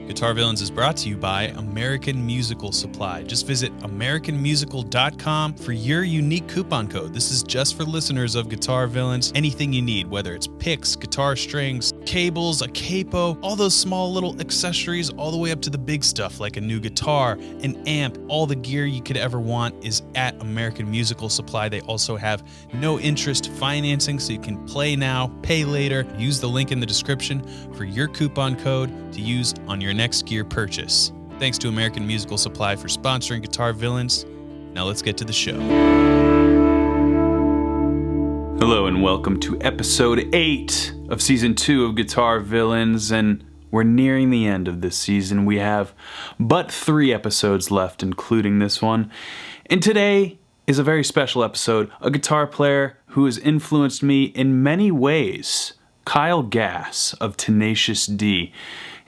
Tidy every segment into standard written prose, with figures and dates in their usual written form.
Guitar Villains is brought to you by American Musical Supply. Just visit americanmusical.com for your unique coupon code. This is just for listeners of Guitar Villains. Anything you need, whether it's picks, guitar strings, cables, a capo, all those small little accessories, all the way up to the big stuff like a new guitar, an amp, all the gear you could ever want is at American Musical Supply. They also have no interest financing, so you can play now, pay later. Use the link in the description for your coupon code to use on your next gear purchase. Thanks to American Musical Supply for sponsoring Guitar Villains. Now let's get to the show. Hello and welcome to episode 8 of season 2 of Guitar Villains, and we're nearing the end of this season. We have but 3 episodes left, including this one. And today is a very special episode. A guitar player who has influenced me in many ways, Kyle Gass of Tenacious D.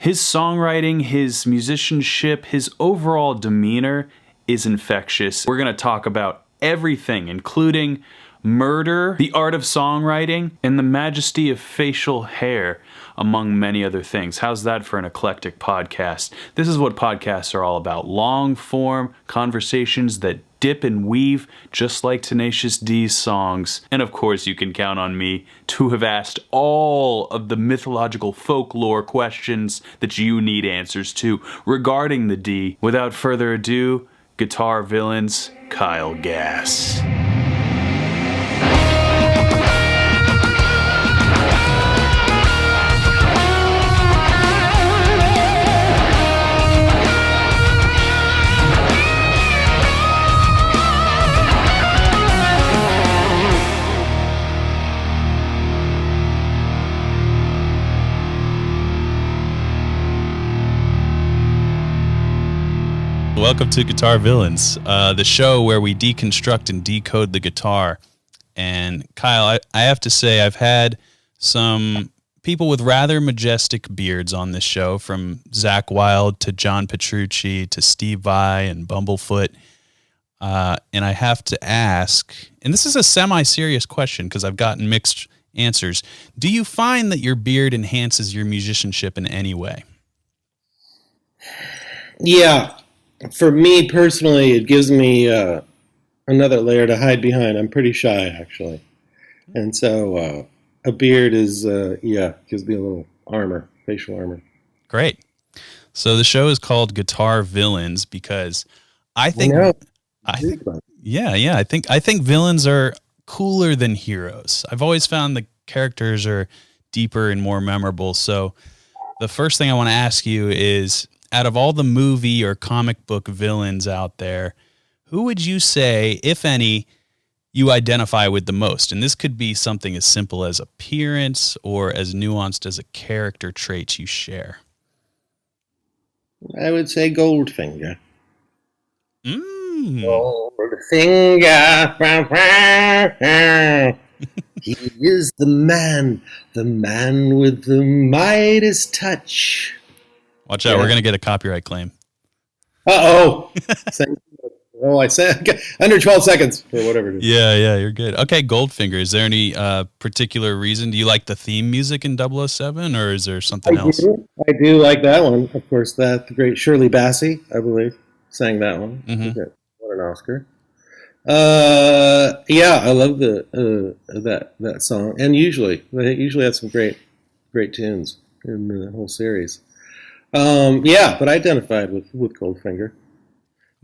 His songwriting, his musicianship, his overall demeanor is infectious. We're going to talk about everything, including murder, the art of songwriting, and the majesty of facial hair, among many other things. How's that for an eclectic podcast? This is what podcasts are all about. Long-form conversations that dip and weave, just like Tenacious D's songs. And of course, you can count on me to have asked all of the mythological folklore questions that you need answers to regarding the D. Without further ado, Guitar Villains, Kyle Gass. Welcome to Guitar Villains, the show where we deconstruct and decode the guitar. And Kyle, I have to say I've had some people with rather majestic beards on this show, from Zach Wilde to John Petrucci to Steve Vai and Bumblefoot. And I have to ask, and this is a semi-serious question because I've gotten mixed answers. Do you find that your beard enhances your musicianship in any way? Yeah. For me personally, it gives me another layer to hide behind. I'm pretty shy, actually. And so a beard is, gives me a little armor, facial armor. Great. So the show is called Guitar Villains because I think, I think villains are cooler than heroes. I've always found the characters are deeper and more memorable. So the first thing I want to ask you is, out of all the movie or comic book villains out there, who would you say, if any, you identify with the most? And this could be something as simple as appearance or as nuanced as a character trait you share. I would say Goldfinger. Goldfinger. He is the man with the Midas touch. Watch out, we're going to get a copyright claim. Uh-oh. I said under 12 seconds or whatever it is. Yeah, you're good. Okay, Goldfinger. Is there any particular reason? Do you like the theme music in 007, or is there something else? I do like that one. Of course, the great Shirley Bassey, I believe, sang that one. Mm-hmm. What an Oscar. I love that song. And they usually have some great tunes in the whole series. But I identified with Goldfinger.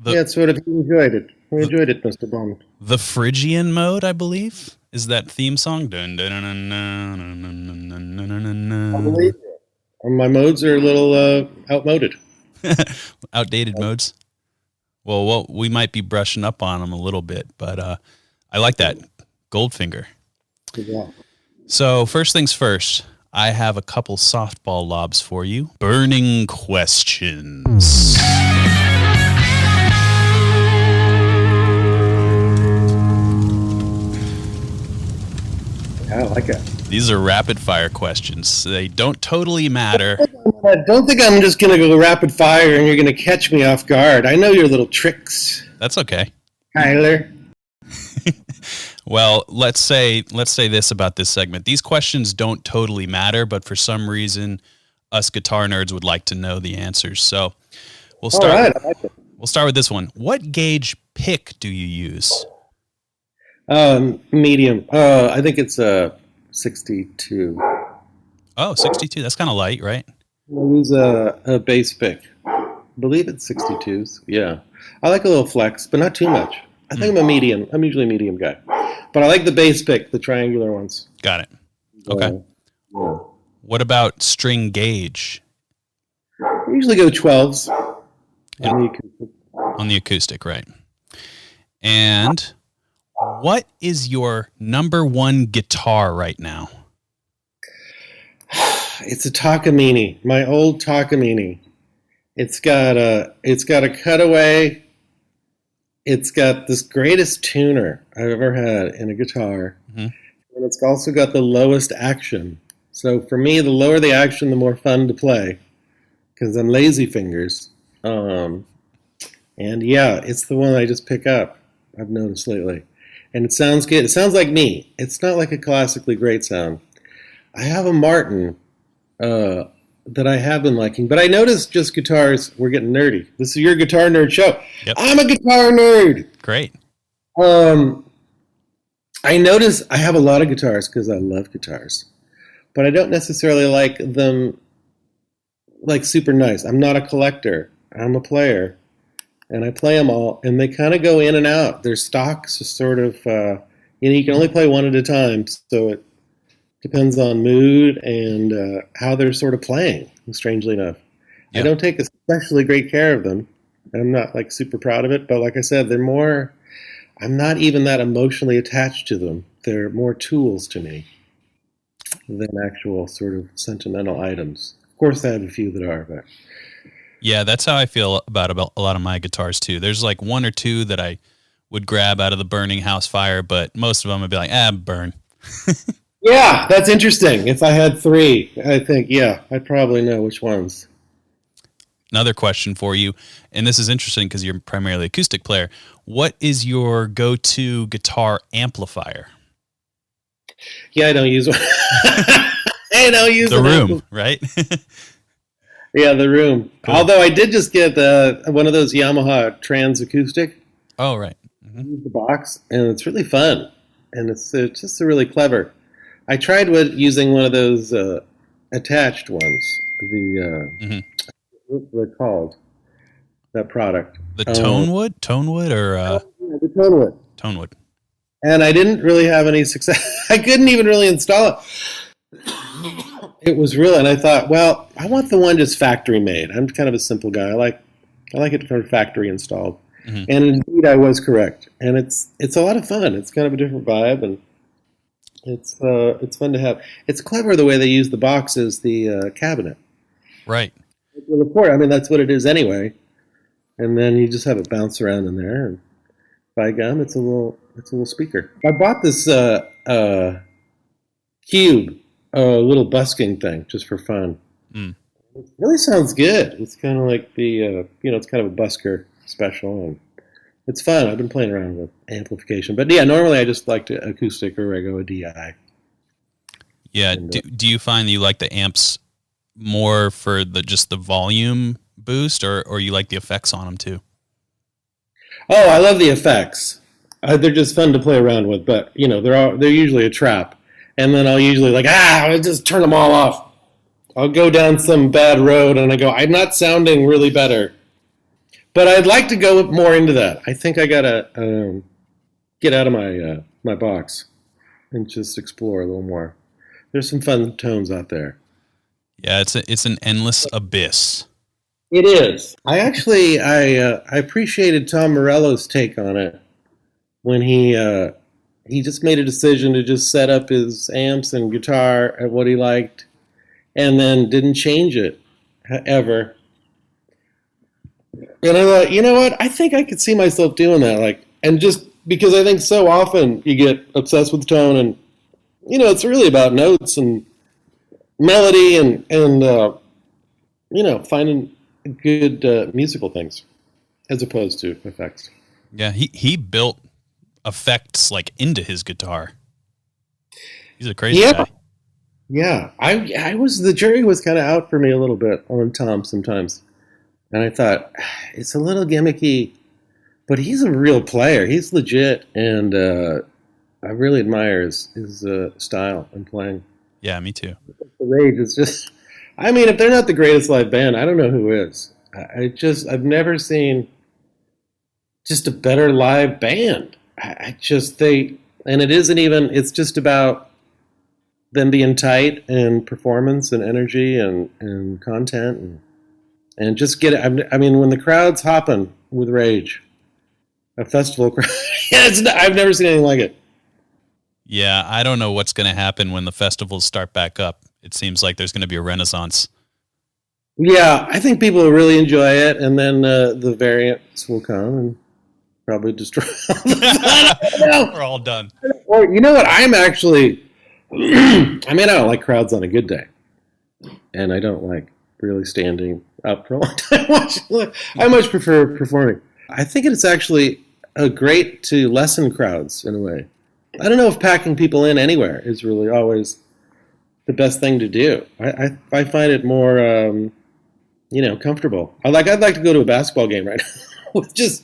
It's sort of enjoyed it. We enjoyed it, Mr. Bond. The Phrygian mode, I believe, is that theme song. I believe it. My modes are a little outmoded. Outdated modes. Well, we might be brushing up on them a little bit, but I like that. Goldfinger. Yeah. So first things first, I have a couple softball lobs for you. Burning questions. I like it. These are rapid fire questions. They don't totally matter. I don't think I'm just going to go rapid fire and you're going to catch me off guard. I know your little tricks. That's okay. Tyler. Well, let's say this about this segment. These questions don't totally matter, but for some reason, us guitar nerds would like to know the answers. So we'll All start. right, I like it. We'll start with this one. What gauge pick do you use? Medium. I think it's a 62. Oh, 62. That's kind of light, right? I use a bass pick. I believe it's 62s. Yeah. I like a little flex, but not too much. I think I'm a medium. I'm usually a medium guy. But I like the bass pick, the triangular ones. Got it. Okay. Yeah. What about string gauge? I usually go 12s. On the acoustic, right. And what is your number one guitar right now? It's a Takamine, my old Takamine. It's got a cutaway. It's got this greatest tuner I've ever had in a guitar. Mm-hmm. And it's also got the lowest action. So for me, the lower the action, the more fun to play. Because I'm lazy fingers. And yeah, it's the one I just pick up, I've noticed lately. And it sounds good. It sounds like me. It's not like a classically great sound. I have a Martin that I have been liking. But I noticed just guitars, we're getting nerdy. This is your guitar nerd show. Yep. I'm a guitar nerd. Great. I notice I have a lot of guitars because I love guitars. But I don't necessarily like them like super nice. I'm not a collector. I'm a player. And I play them all, and they kind of go in and out. Their stocks are sort of, you can only play one at a time, so it depends on mood and how they're sort of playing, strangely enough. Yeah. I don't take especially great care of them. I'm not, like, super proud of it, but like I said, I'm not even that emotionally attached to them. They're more tools to me than actual sort of sentimental items. Of course, I have a few that are, but... Yeah, that's how I feel about a lot of my guitars, too. There's like one or two that I would grab out of the burning house fire, but most of them would be like, burn. Yeah, that's interesting. If I had three, I think, yeah, I'd probably know which ones. Another question for you, and this is interesting because you're primarily acoustic player. What is your go-to guitar amplifier? Yeah, I don't use one. I don't use the room, right? Yeah, the room. Cool. Although I did just get one of those Yamaha Trans Acoustic. Oh, right. Mm-hmm. The box, and it's really fun, and it's just really clever. I tried using one of those attached ones. The what's it called? That product. The Tonewood? Tonewood or yeah, the Tonewood. Tonewood. And I didn't really have any success. I couldn't even really install it. It was real, and I thought, well, I want the one just factory made. I'm kind of a simple guy. I like it kind of factory installed. Mm-hmm. And indeed, I was correct. And it's a lot of fun. It's kind of a different vibe, and it's fun to have. It's clever the way they use the box as the cabinet. Right. The port. I mean, that's what it is anyway. And then you just have it bounce around in there, and by gum, it's a little speaker. I bought this cube. A little busking thing just for fun. Mm. It really sounds good. It's kind of like it's kind of a busker special, and it's fun. I've been playing around with amplification, but yeah, normally I just like to acoustic or I go a DI. Yeah. And, do you find that you like the amps more for just the volume boost, or you like the effects on them too? Oh, I love the effects. They're just fun to play around with, but they're usually a trap. And then I'll usually I'll just turn them all off. I'll go down some bad road and I go, I'm not sounding really better. But I'd like to go more into that. I think I got to get out of my box and just explore a little more. There's some fun tones out there. Yeah, it's an endless abyss. It is. I appreciated Tom Morello's take on it when he just made a decision to just set up his amps and guitar at what he liked and then didn't change it ever. And I thought, you know what? I think I could see myself doing that. And just because I think so often you get obsessed with tone and, it's really about notes and melody and finding good musical things as opposed to effects. Yeah, he built effects into his guitar. He's a crazy guy. Yeah, the jury was kind of out for me a little bit on Tom sometimes, and I thought it's a little gimmicky, but he's a real player. He's legit, and I really admire his style and playing. Yeah, me too. The Rage is just, I mean, if they're not the greatest live band, I don't know who is. I've never seen just a better live band. And it isn't even, it's just about them being tight and performance and energy and content and just get it. I mean, when the crowd's hopping with Rage, a festival crowd, I've never seen anything like it. Yeah, I don't know what's going to happen when the festivals start back up. It seems like there's going to be a renaissance. Yeah, I think people will really enjoy it, and then the variants will come and probably destroy We're all done. Or you know what? I'm actually, I mean, I don't like crowds on a good day, and I don't like really standing up for a long time watching. I much prefer performing. I think it's actually great to lessen crowds in a way. I don't know if packing people in anywhere is really always the best thing to do. I find it more, comfortable. I'd like to go to a basketball game right now with just,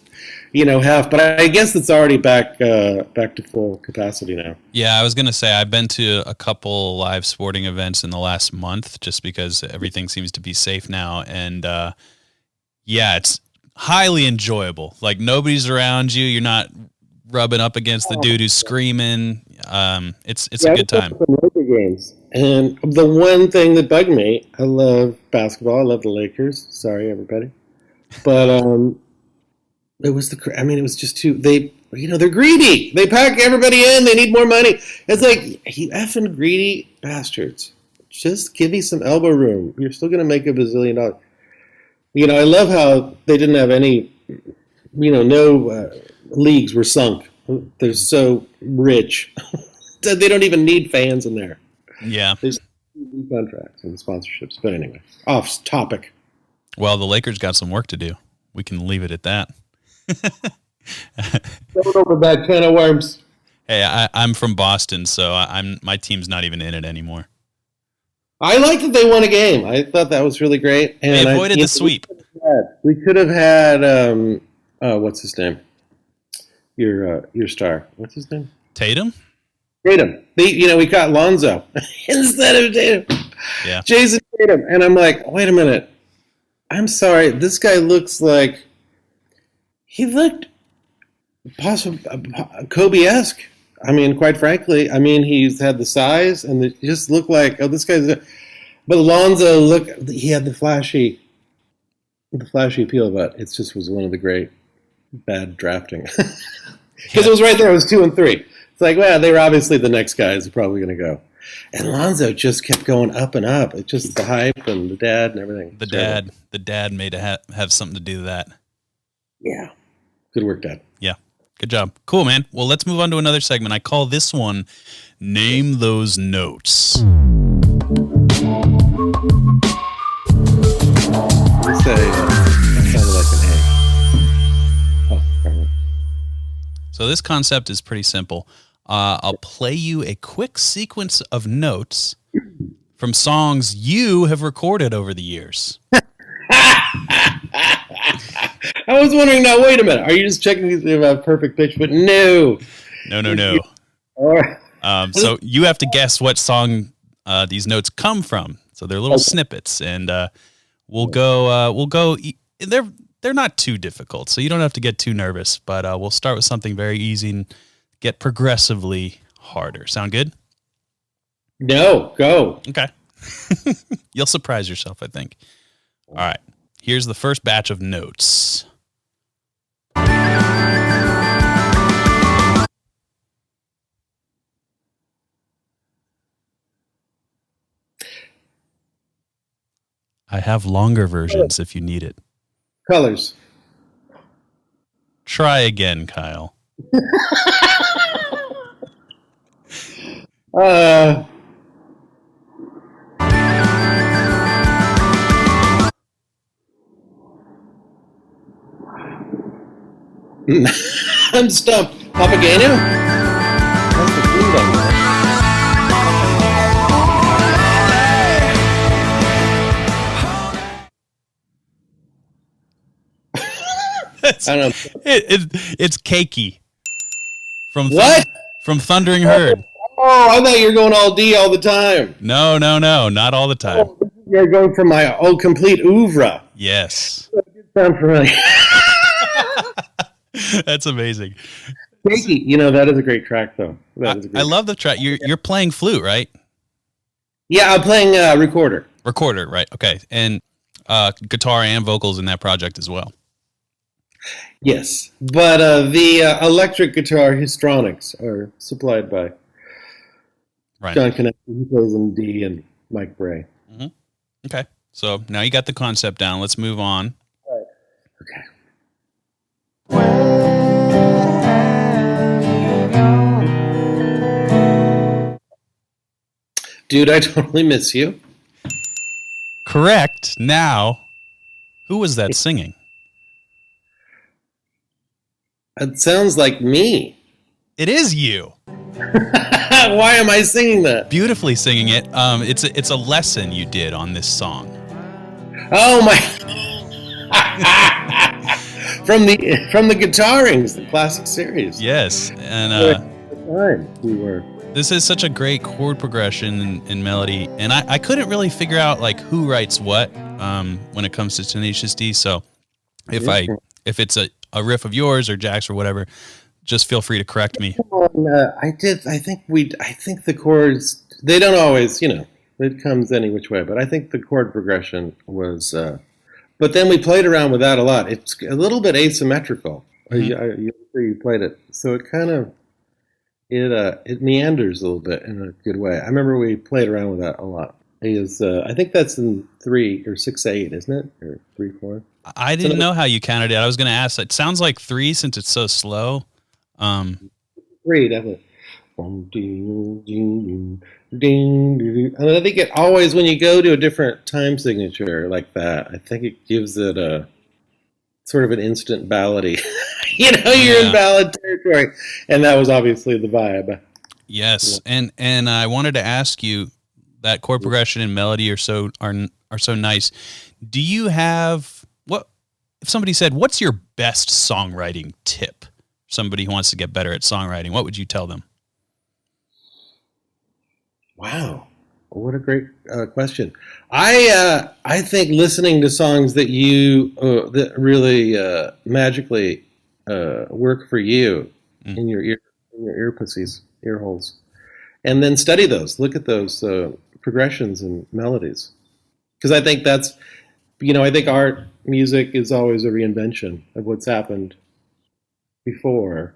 half. But I guess it's already back to full capacity now. Yeah, I was going to say I've been to a couple live sporting events in the last month just because everything seems to be safe now. And, it's highly enjoyable. Like, nobody's around you. You're not rubbing up against the dude who's screaming. It's a good time. Games. And the one thing that bugged me, I love basketball. I love the Lakers. Sorry, everybody. But it was just too, they're greedy. They pack everybody in. They need more money. It's like, you effing greedy bastards. Just give me some elbow room. You're still going to make $1 bazillion. I love how they didn't have any, no leagues were sunk. They're so rich. They don't even need fans in there. Yeah. There's contracts and sponsorships. But anyway, off topic. Well, the Lakers got some work to do. We can leave it at that. Don't open that can of worms. Hey, I'm from Boston, so my team's not even in it anymore. I like that they won a game. I thought that was really great. And they avoided the sweep. We could have had what's his name? Your star. What's his name? Tatum. We got Lonzo instead of Tatum. Yeah. Jason Tatum. And I'm like, wait a minute. I'm sorry. This guy looks like he looked possibly Kobe-esque. I mean, quite frankly, he's had the size and it just looked like, this guy's. But Lonzo, he had the flashy appeal, but it just was one of the great bad drafting. Because it was right there. It was 2 and 3. It's like, well, they were obviously the next guys are probably going to go. And Lonzo just kept going up and up. It's just the hype and the dad and everything. The dad may have something to do with that. Yeah. Good work, Dad. Yeah. Good job. Cool, man. Well, let's move on to another segment. I call this one Name Those Notes. Let's say that sounded like an A. Oh, pardon. So this concept is pretty simple. I'll play you a quick sequence of notes from songs you have recorded over the years. I was wondering, now, wait a minute. Are you just checking if they have perfect pitch? But no. No. So you have to guess what song these notes come from. So they're little snippets, and we'll go. They're not too difficult, so you don't have to get too nervous. But we'll start with something very easy and get progressively harder. Sound good? No, go. Okay. You'll surprise yourself, I think. All right. Here's the first batch of notes. I have longer versions if you need it. Colors. Try again, Kyle. I'm stumped. Papageno? That's the food on that. I don't know. It's Cakey from What? From Thundering Herd. Oh, I thought you were going all D all the time. No, not all the time. Oh, you're going for my complete oeuvre. Yes. Sound familiar. That's amazing. Cakey, that is a great track, though. I love the track. You're playing flute, right? Yeah, I'm playing recorder. Recorder, right? Okay, and guitar and vocals in that project as well. Yes, but the electric guitar histronics are supplied by John Connector, who plays in D, and Mike Bray. Mm-hmm. Okay, so now you got the concept down. Let's move on. Okay. Dude, I totally miss you. Correct. Now, who was that singing? It sounds like me. It is you. Why am I singing that? Beautifully singing it. It's a lesson you did on this song. Oh my! from the Guitarings, the classic series. Yes, and we were. This is such a great chord progression and melody, and I couldn't really figure out like who writes what when it comes to Tenacious D. So if it's a riff of yours or Jack's or whatever, just feel free to correct me. I think the chords, they don't always, it comes any which way, but I think the chord progression was. But then we played around with that a lot. It's a little bit asymmetrical. Mm-hmm. You played it, so it kind of. It meanders a little bit in a good way. I remember we played around with that a lot. I think that's in 3 or 6/8, isn't it? Or 3/4. I didn't know how you counted it. I was going to ask. It sounds like 3 since it's so slow. 3, definitely. And I think it always, when you go to a different time signature like that, I think it gives it a sort of an instant ballady. You're in ballad territory, and that was obviously the vibe. Yes, yeah. And I wanted to ask you, that chord progression and melody are so nice. Do you have if somebody said, "What's your best songwriting tip?" Somebody who wants to get better at songwriting, what would you tell them? Wow, what a great question. I think listening to songs that you that really magically work for you in your ear pussies, ear holes, and then study those. Look at those progressions and melodies, because I think that's, I think art music is always a reinvention of what's happened before,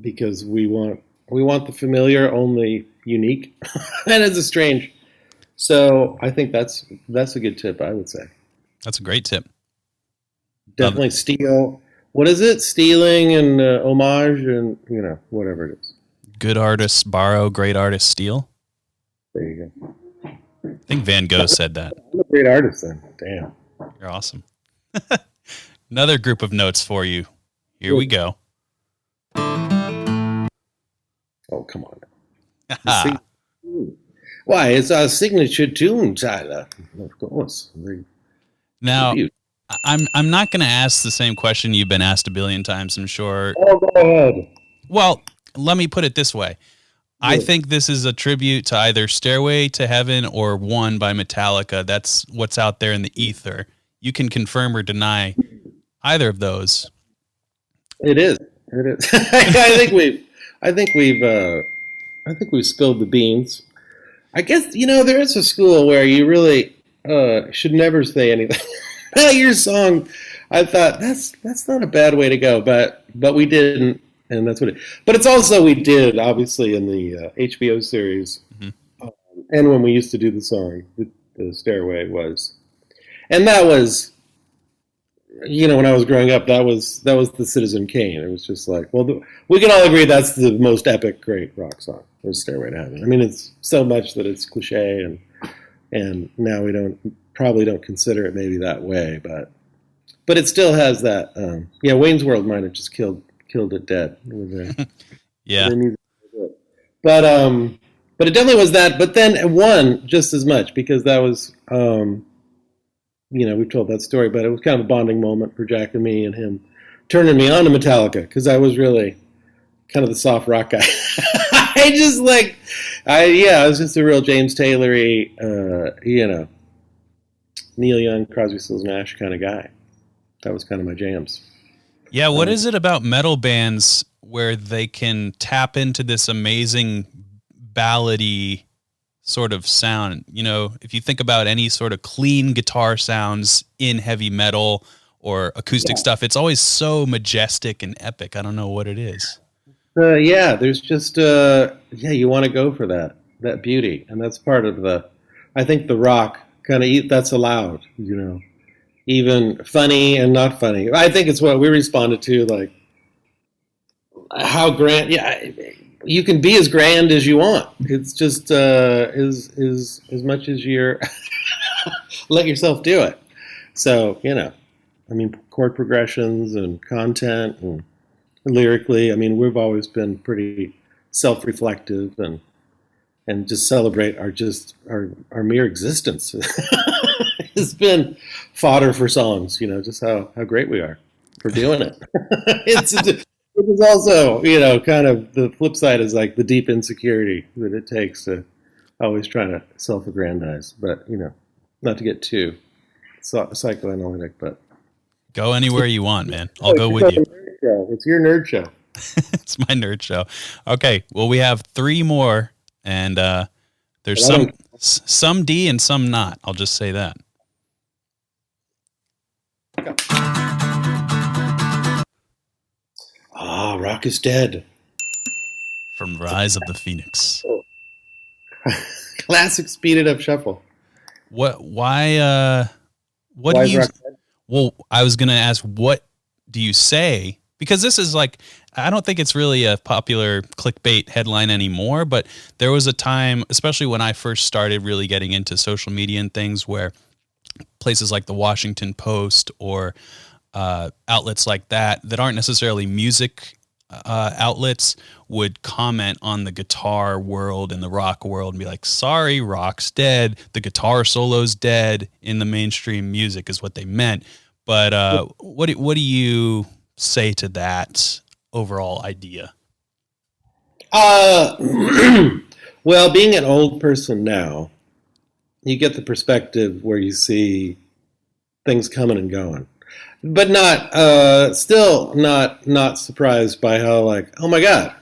because we want the familiar, only unique, and it's a strange. So I think that's a good tip. I would say that's a great tip. Definitely steal. What is it? Stealing and homage and, whatever it is. Good artists borrow, great artists steal. There you go. I think Van Gogh said that. I'm a great artist then. Damn. You're awesome. Another group of notes for you. Here we go. Oh, come on. Why? It's our signature tune, Tyler. Of course. Now, I'm not going to ask the same question you've been asked a billion times, I'm sure. Oh, go ahead. Well, let me put it this way. Yeah. I think this is a tribute to either Stairway to Heaven or One by Metallica. That's what's out there in the ether. You can confirm or deny either of those. It is. I think we've spilled the beans. I guess, there is a school where you really should never say anything. Your song, I thought that's not a bad way to go, but we didn't, and that's what it. But it's also, we did obviously in the HBO series, mm-hmm. And when we used to do the song, the Stairway was, and that was, when I was growing up, that was the Citizen Kane. It was just like, well, we can all agree that's the most epic, great rock song, was Stairway to Heaven. I mean, it's so much that it's cliche, and now we probably don't consider it maybe that way, but it still has that. Wayne's World might have just killed it dead. Yeah. But it definitely was that. But then it won just as much, because that was, we've told that story, but it was kind of a bonding moment for Jack and me and him turning me on to Metallica, because I was really kind of the soft rock guy. I was just a real James Taylory, Neil Young, Crosby, Stills, Nash kind of guy. That was kind of my jams. Yeah, what is it about metal bands where they can tap into this amazing ballady sort of sound? You know, if you think about any sort of clean guitar sounds in heavy metal or acoustic stuff, it's always so majestic and epic. I don't know what it is. There's just you want to go for that beauty, and that's part of I think the rock kind of that's allowed, even funny and not funny. I think it's what we responded to, like how grand. Yeah, you can be as grand as you want. It's just as much as you're let yourself do it. So chord progressions and content and lyrically, we've always been pretty self-reflective and just celebrate our mere existence. It's been fodder for songs, just how great we are for doing it. It is also, kind of the flip side is like the deep insecurity that it takes to always try to self-aggrandize, but not to get too psychoanalytic, but go anywhere you want, man. I'll go with you. It's your nerd show. It's my nerd show. Okay, well, we have 3 more, and there's some D and some not. I'll just say that. Rock is Dead. From Rise of the Phoenix. Classic speeded up shuffle. Why do you... Well, I was going to ask, what do you say? Because this is like, I don't think it's really a popular clickbait headline anymore, but there was a time, especially when I first started really getting into social media and things, where places like the Washington Post or outlets like that aren't necessarily music outlets would comment on the guitar world and the rock world and be like, sorry, rock's dead. The guitar solo's dead in the mainstream music is what they meant. But what do you say to that overall idea? Well, being an old person now, you get the perspective where you see things coming and going, but still not surprised by how, like, oh my God,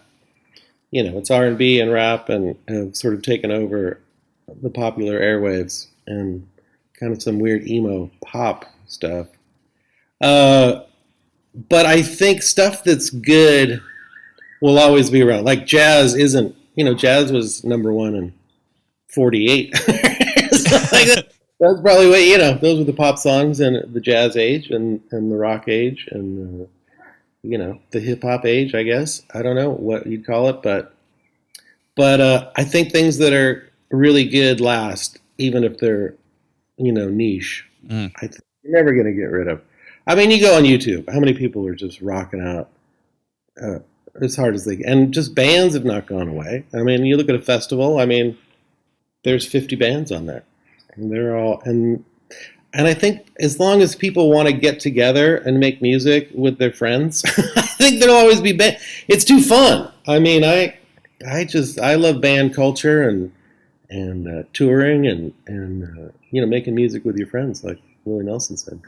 it's R&B and rap and have sort of taken over the popular airwaves and kind of some weird emo pop stuff. But I think stuff that's good will always be around. Like jazz isn't, jazz was number 1 in 48. That's probably what, those were the pop songs in the jazz age and the rock age and, the hip hop age, I guess. I don't know what you'd call it, but I think things that are really good last, even if they're, niche. I think you're never going to get rid of. You go on YouTube, how many people are just rocking out as hard as they can? And just bands have not gone away. You look at a festival, there's 50 bands on there. And they're all, and I think as long as people want to get together and make music with their friends, I think there'll always be band. It's too fun. I love band culture and touring and making music with your friends, like Willie Nelson said.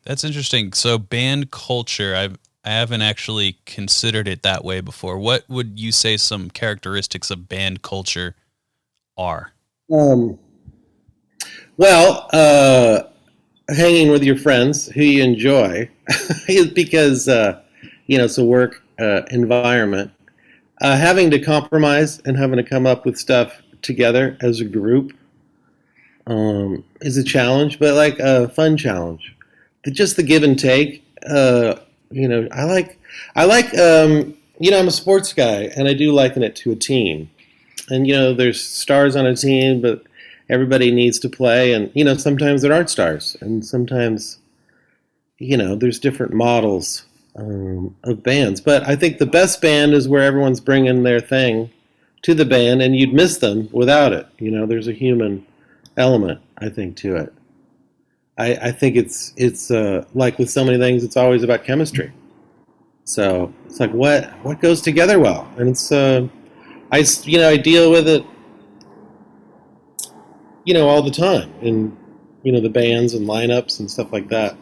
That's interesting. So band culture, I haven't actually considered it that way before. What would you say some characteristics of band culture are? Hanging with your friends who you enjoy, because it's a work environment. Having to compromise and having to come up with stuff together as a group is a challenge, but like a fun challenge. Just the give and take. I like. I'm a sports guy, and I do liken it to a team. And there's stars on a team, but everybody needs to play, and sometimes there aren't stars, and sometimes there's different models of bands. But I think the best band is where everyone's bringing their thing to the band, and you'd miss them without it. There's a human element, I think, to it. I think it's like with so many things, it's always about chemistry. So it's like what goes together well, and it's I deal with it all the time in the bands and lineups and stuff like that.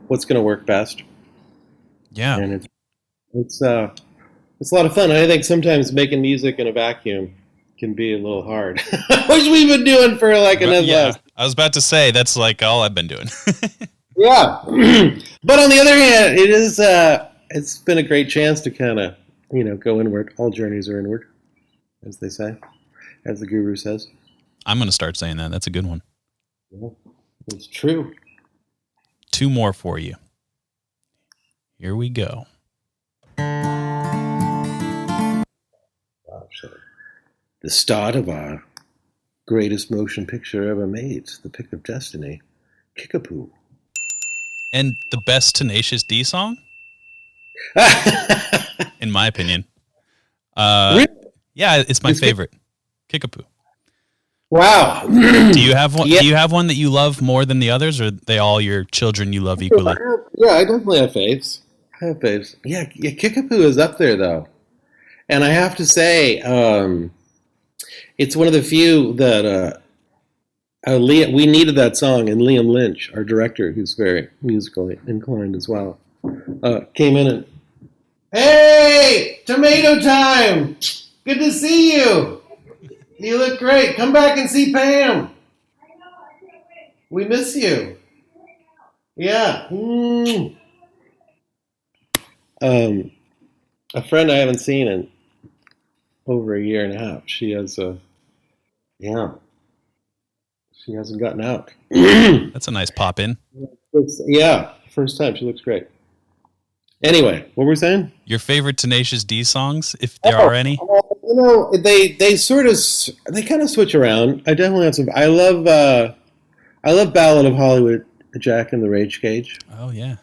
What's going to work best? Yeah. And it's a lot of fun. I think sometimes making music in a vacuum can be a little hard, which we've been doing for like another last. I was about to say that's like all I've been doing. Yeah, but on the other hand, it's been a great chance to kind of go inward. All journeys are inward, as they say, as the guru says. I'm going to start saying that. That's a good one. Yeah, it's true. 2 more for you. Here we go. The start of our greatest motion picture ever made, The Pick of Destiny, Kickapoo. And the best Tenacious D song? In my opinion. Really? Yeah, it's my favorite. Kickapoo. Wow. Do you have one? Yeah. Do you have one that you love more than the others, or are they all your children you love equally? Yeah, I definitely have faves. Yeah, Kickapoo is up there though, and I have to say, it's one of the few that we needed that song, and Liam Lynch, our director, who's very musically inclined as well, came in and, "Hey, tomato time! Good to see you. You look great. Come back and see Pam. We miss you." Yeah. A friend I haven't seen in over a year and a half. She hasn't gotten out. That's a nice pop in. First time. She looks great. Anyway, what were we saying? Your favorite Tenacious D songs, if there are any? They kind of switch around. I definitely have some. I love Ballad of Hollywood, Jack and the Rage Cage. Oh yeah.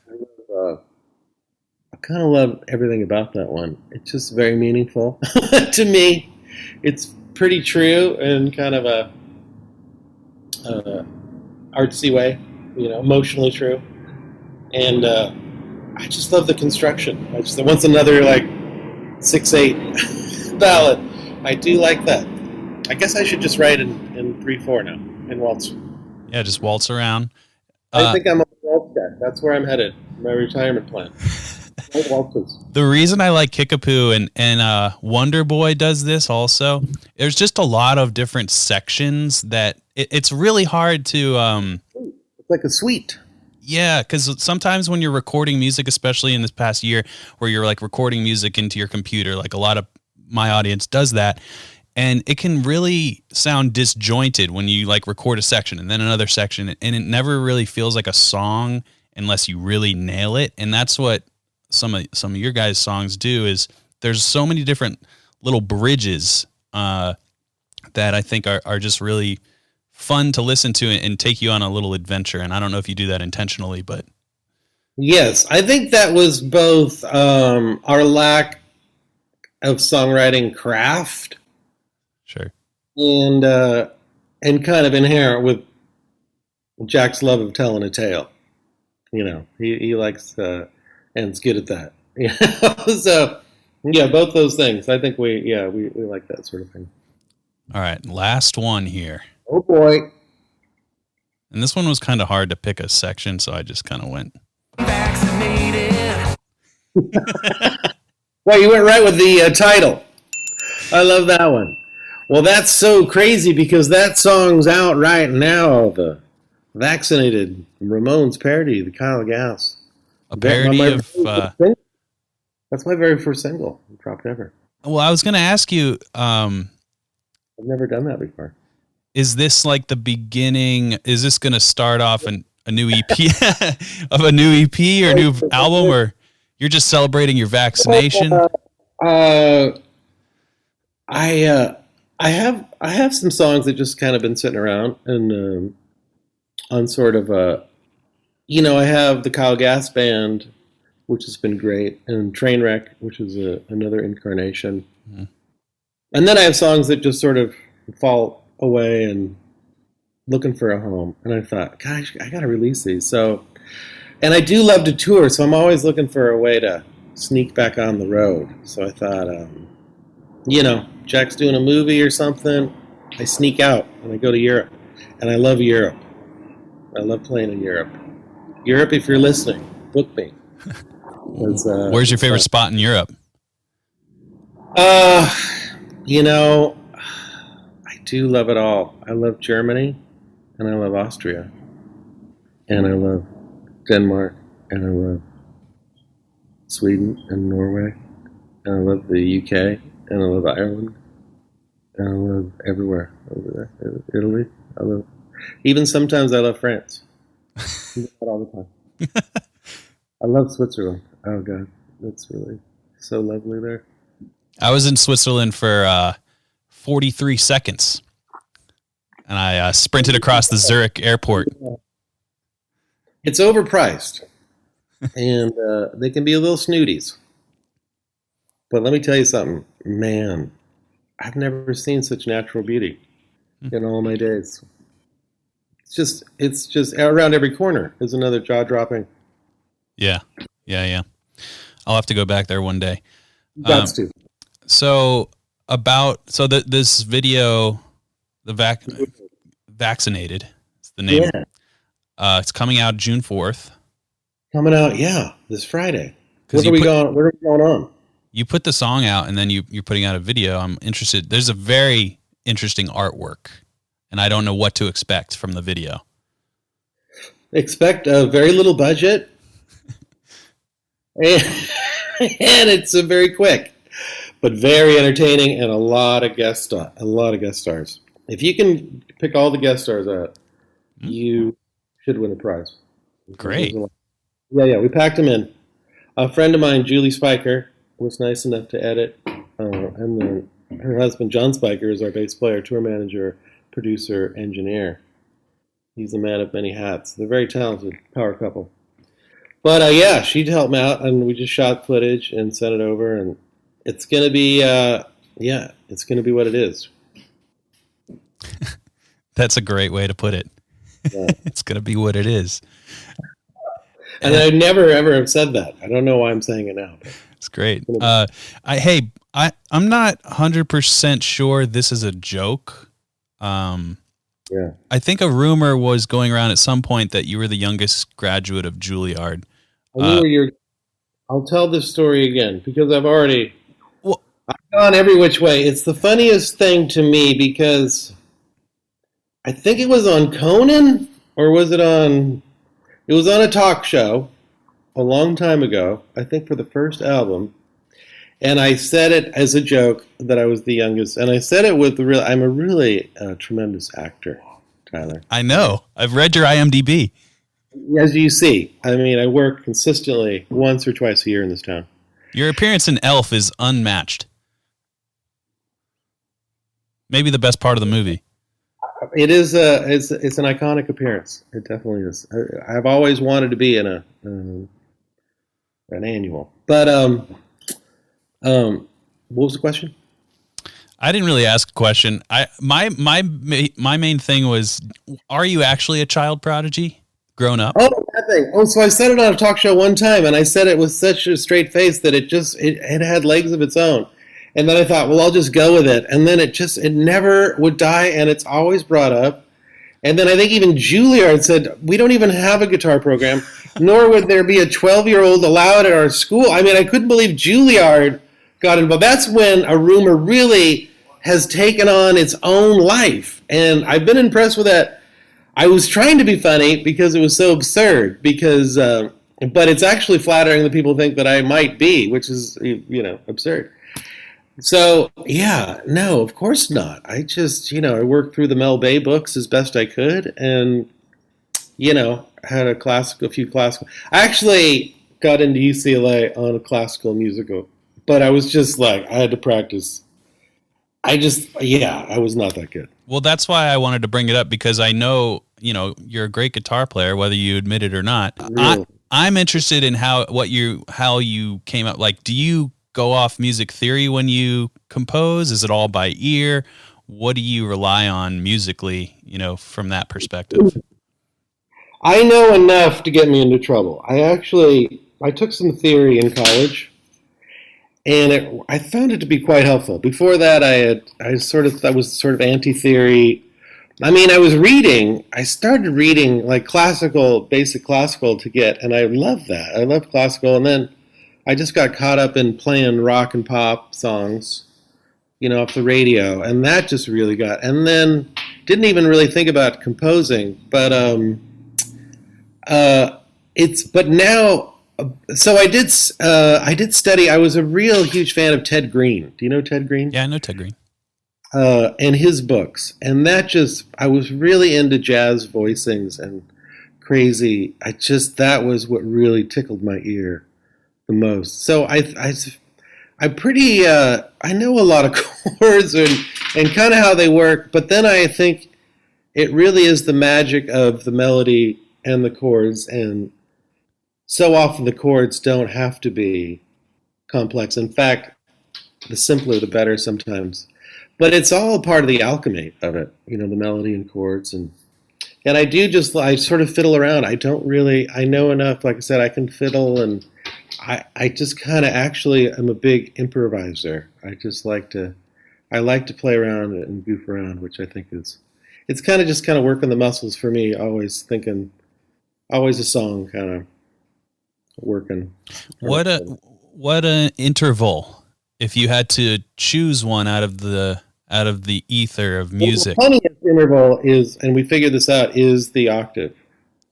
I kind of love everything about that one. It's just very meaningful to me. It's pretty true in kind of a artsy way, emotionally true. And I just love the construction. Once another like 6/8 ballad. I do like that. I guess I should just write in 3/4 now in waltz. Yeah, just waltz around. I think I'm a waltz guy. That's where I'm headed. My retirement plan. The reason I like Kickapoo and Wonder Boy does this also. There's just a lot of different sections that it's really hard to. It's like a suite. Yeah, because sometimes when you're recording music, especially in this past year, where you're like recording music into your computer, like a lot of my audience does that, and it can really sound disjointed when you like record a section and then another section, and it never really feels like a song unless you really nail it. And that's what some of your guys' songs do. Is there's so many different little bridges that I think are just really fun to listen to and take you on a little adventure. And I don't know if you do that intentionally, but yes, I think that was both our lack of songwriting craft, sure, and kind of inherent with Jack's love of telling a tale. He likes and is good at that. So yeah, both those things. I think we like that sort of thing. All right, last one here. Oh boy. And this one was kind of hard to pick a section, so I just kind of went. Vaccinated. Well, you went right with the title. I love that one. Well, that's so crazy because that song's out right now. The Vaccinated Ramones parody, the Kyle Gass. A parody of. That's my very first single dropped ever. Well, I was going to ask you. I've never done that before. Is this like the beginning? Is this going to start off a new EP of a new EP or a new album, or you're just celebrating your vaccination? I have some songs that just kind of been sitting around and on sort of a, I have the Kyle Gass Band, which has been great, and Trainwreck, which is another incarnation. Mm-hmm. And then I have songs that just sort of fall away and looking for a home. And I thought, gosh, I got to release these. So, and I do love to tour, so I'm always looking for a way to sneak back on the road. So I thought, Jack's doing a movie or something. I sneak out and I go to Europe. And I love Europe. I love playing in Europe. Europe, if you're listening, book me. Where's your favorite spot in Europe? I do love it all. I love Germany, and I love Austria, and I love Denmark, and I love Sweden and Norway, and I love the UK, and I love Ireland, and I love everywhere over there. Italy, I love. Even sometimes I love France. I do that all the time. I love Switzerland. Oh God, that's really so lovely there. I was in Switzerland for 43 seconds, and I sprinted across the Zurich airport. It's overpriced, and they can be a little snooties. But let me tell you something, man, I've never seen such natural beauty in all my days. It's just around every corner is another jaw-dropping. Yeah. I'll have to go back there one day. That's too. So this video, the Vaccinated, is the name. Yeah. It's coming out June 4th. Coming out, this Friday. Where are we going on? You put the song out, and then you're putting out a video. I'm interested. There's a very interesting artwork, and I don't know what to expect from the video. Expect a very little budget, and it's very quick, but very entertaining, and a lot of guest stars. If you can pick all the guest stars out, you should win a prize. Great. Yeah, we packed them in. A friend of mine, Julie Spiker, was nice enough to edit, and then her husband, John Spiker, is our bass player, tour manager, producer, engineer. He's a man of many hats. They're very talented, power couple. But she'd help me out, and we just shot footage and sent it over, and it's gonna be, it's gonna be what it is. That's a great way to put it. Yeah. It's gonna be what it is. And I never ever have said that. I don't know why I'm saying it now. It's great. I'm not 100% sure this is a joke. Yeah. I think a rumor was going around at some point that you were the youngest graduate of Juilliard. I'll tell this story again because I've gone every which way. It's the funniest thing to me because I think it was on Conan, or was it on... It was on a talk show a long time ago, I think for the first album, and I said it as a joke that I was the youngest, and I said it with I'm a really tremendous actor, Tyler. I know. I've read your IMDb. As you see, I mean, I work consistently once or twice a year in this town. Your appearance in Elf is unmatched. Maybe the best part of the movie. It is it's an iconic appearance. It definitely is. I've always wanted to be in an annual. But what was the question? I didn't really ask a question. My main thing was, are you actually a child prodigy grown up? Oh, that thing. Oh, so I said it on a talk show one time, and I said it with such a straight face that it had legs of its own. And then I thought, well, I'll just go with it. And then it never would die, and it's always brought up. And then I think even Juilliard said, we don't even have a guitar program, nor would there be a 12-year-old allowed at our school. I mean, I couldn't believe Juilliard got involved. That's when a rumor really has taken on its own life. And I've been impressed with that. I was trying to be funny because it was so absurd, but it's actually flattering that people think that I might be, which is, absurd. So, no, of course not. I just, I worked through the Mel Bay books as best I could and, had a few classical. I actually got into UCLA on a classical musical, but I was just I had to practice. I was not that good. Well, that's why I wanted to bring it up because I know, you're a great guitar player, whether you admit it or not. Really? I'm interested in how you came up. Like, do you go off music theory when you compose? Is it all by ear? What do you rely on musically, from that perspective? I know enough to get me into trouble. I took some theory in college, and I found it to be quite helpful. Before that, I was sort of anti-theory. I mean, I started reading like basic classical to get, and I love that. I love classical, and then I just got caught up in playing rock and pop songs, off the radio, and that just really and then didn't even really think about composing, but but now, so I did study. I was a real huge fan of Ted Green. Do you know Ted Green? Yeah, I know Ted Green. And his books, and I was really into jazz voicings and crazy. That was what really tickled my ear the most. So I'm pretty, I know a lot of chords and kind of how they work, but then I think it really is the magic of the melody and the chords, and so often the chords don't have to be complex. In fact, the simpler the better sometimes. But it's all part of the alchemy of it, the melody and chords. And I sort of fiddle around. I know enough, like I said, I can fiddle, and I just kind of actually am a big improviser. I like to play around and goof around, which I think it's kind of working the muscles for me, always a song kind of working. What an interval, if you had to choose one out of the ether of music. Well, the funniest interval is, and we figured this out, is the octave.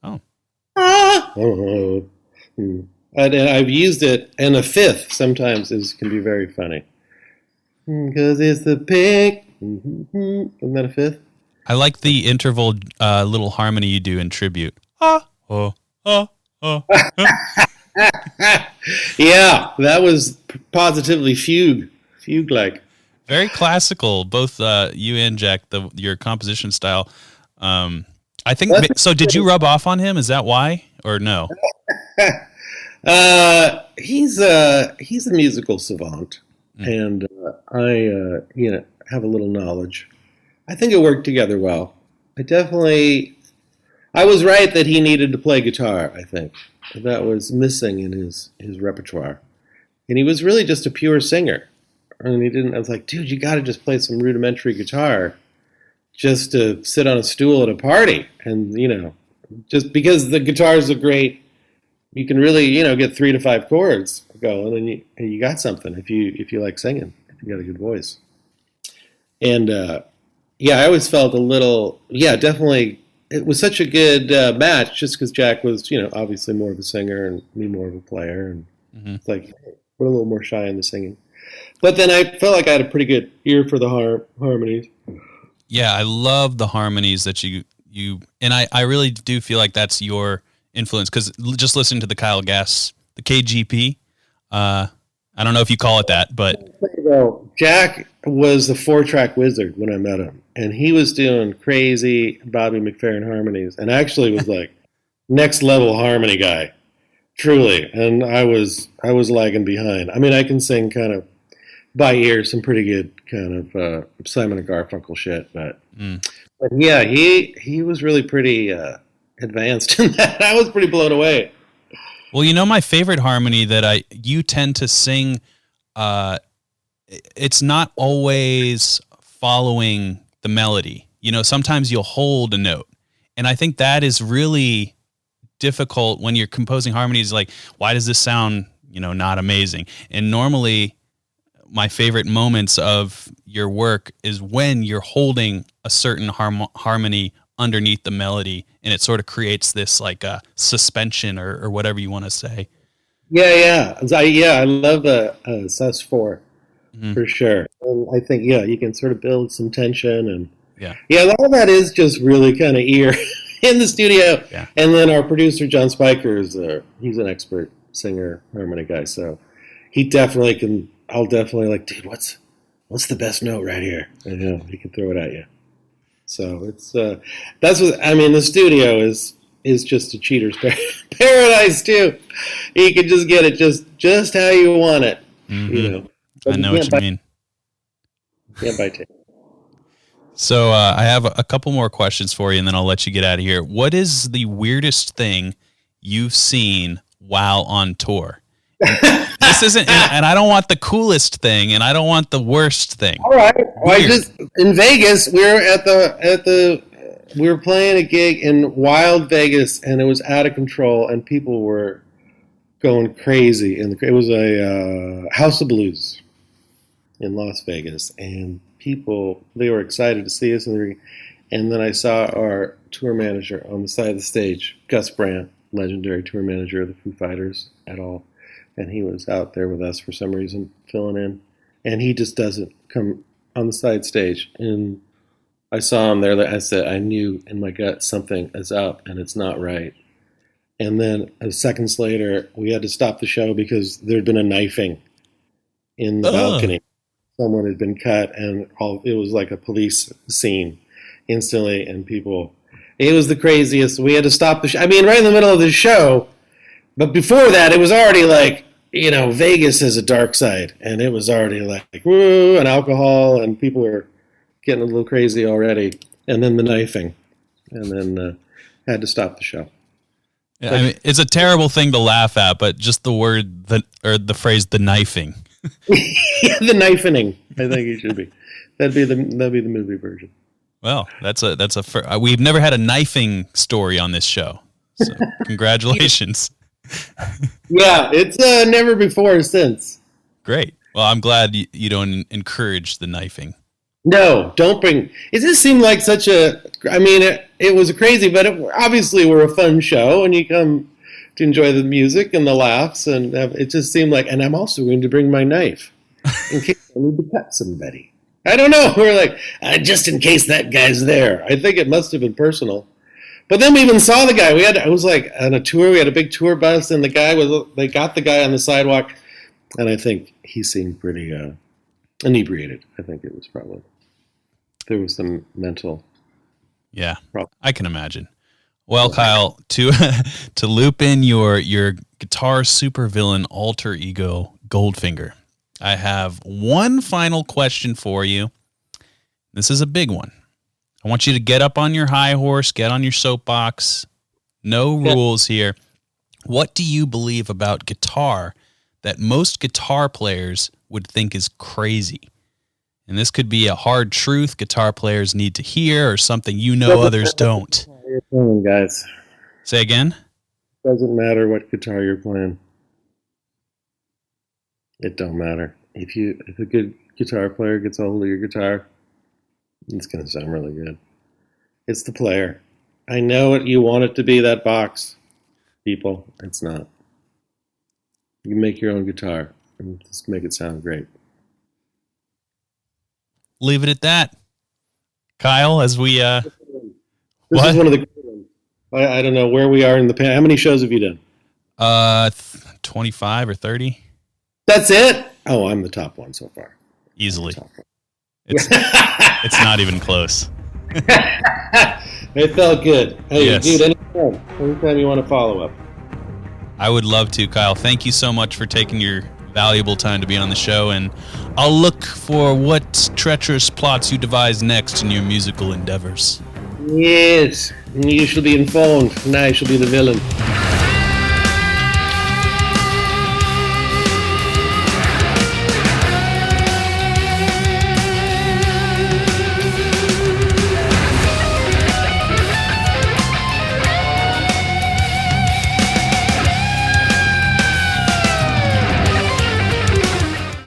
Oh. And I've used it, and a fifth sometimes can be very funny. Because it's the pink. Isn't that a fifth? I like the interval little harmony you do in tribute. Ah, oh, oh, oh. Yeah, that was positively fugue-like. Very classical, both you and Jack, your composition style. I think so. Did you rub off on him? Is that why, or no? He's a musical savant, and I have a little knowledge. I think it worked together well. I was right that he needed to play guitar. I think that was missing in his repertoire, and he was really just a pure singer. And I was like, dude, you got to just play some rudimentary guitar just to sit on a stool at a party. And, just because the guitars are great, you can really, get 3 to 5 chords going, and you got something if you like singing, if you got a good voice. And, I always felt definitely, it was such a good match just because Jack was, obviously more of a singer and me more of a player. And it's like, hey, we're a little more shy in the singing. But then I felt like I had a pretty good ear for the harmonies. Yeah, I love the harmonies that you and I really do feel like that's your influence, because just listening to the Kyle Gass, the KGP, I don't know if you call it that, but Jack was the 4-track wizard when I met him, and he was doing crazy Bobby McFerrin harmonies, and actually was like next level harmony guy, truly. And I was lagging behind. I mean, I can sing kind of by ear some pretty good kind of Simon and Garfunkel shit, but yeah, he was really pretty advanced in that. I was pretty blown away. Well, my favorite harmony that you tend to sing, it's not always following the melody. Sometimes you'll hold a note, and I think that is really difficult when you're composing harmonies. Like, why does this sound, not amazing? And normally, my favorite moments of your work is when you're holding a certain harmony underneath the melody, and it sort of creates this like a suspension or whatever you want to say. Yeah. I love the sus4 for sure. And I think, you can sort of build some tension, and a lot of that is just really kind of ear in the studio. Yeah. And then our producer, John Spiker, he's an expert singer, harmony guy. So he definitely can, I'll definitely like, dude, what's the best note right here? And he can throw it at you. So it's that's what I mean. The studio is just a cheater's paradise too. You can just get it just how you want it. Mm-hmm. I know what you mean. Can't buy tape. So I have a couple more questions for you, and then I'll let you get out of here. What is the weirdest thing you've seen while on tour? This isn't, and I don't want the coolest thing, and I don't want the worst thing. All right. Well, in Vegas, we were playing a gig in wild Vegas, and it was out of control, and people were going crazy. And it was a House of Blues in Las Vegas, and they were excited to see us. And then I saw our tour manager on the side of the stage, Gus Brandt, legendary tour manager of the Foo Fighters at all. And he was out there with us for some reason, filling in. And he just doesn't come on the side stage. And I saw him there. I said, I knew in my gut something is up and it's not right. And then seconds later, we had to stop the show because there had been a knifing in the balcony. Someone had been cut, and it was like a police scene instantly. And it was the craziest. We had to stop the show. I mean, right in the middle of the show. But before that, it was already like, Vegas has a dark side, and it was already like, woo, and alcohol, and people were getting a little crazy already. And then the knifing, and then had to stop the show. Yeah, I mean, it's a terrible thing to laugh at, but just the word, the phrase, the knifing. Yeah, the knifing, I think it should be. That'd be the movie version. Well, we've never had a knifing story on this show, so congratulations. Yeah, it's never before or since. Great. Well, I'm glad you don't encourage the knifing. No, don't bring. It just seemed like such a. I mean, it was crazy, but obviously we're a fun show, and you come to enjoy the music and the laughs, and it just seemed like. And I'm also going to bring my knife in case I need to cut somebody. I don't know. We're like, just in case that guy's there. I think it must have been personal. But then we even saw the guy. I was like on a tour. We had a big tour bus, and they got the guy on the sidewalk, and I think he seemed pretty inebriated. I think it was probably there was some mental. Yeah, problem. I can imagine. Well, Kyle, to loop in your guitar supervillain alter ego, Goldfinger, I have one final question for you. This is a big one. I want you to get up on your high horse, get on your soapbox. No rules here. What do you believe about guitar that most guitar players would think is crazy? And this could be a hard truth guitar players need to hear or something others don't. You're playing, guys. Say again? Doesn't matter what guitar you're playing. It don't matter. If a good guitar player gets a hold of your guitar, it's going to sound really good. It's the player. I know you want it to be that box, people. It's not. You make your own guitar and just make it sound great. Leave it at that. Kyle, as we... This is one of the... I don't know where we are in the... How many shows have you done? 25 or 30. That's it? Oh, I'm the top one so far. Easily. It's not even close. It felt good. Hey, yes. Dude, anytime you want to follow up. I would love to, Kyle. Thank you so much for taking your valuable time to be on the show, and I'll look for what treacherous plots you devise next in your musical endeavors. Yes, you shall be informed, and I shall be the villain.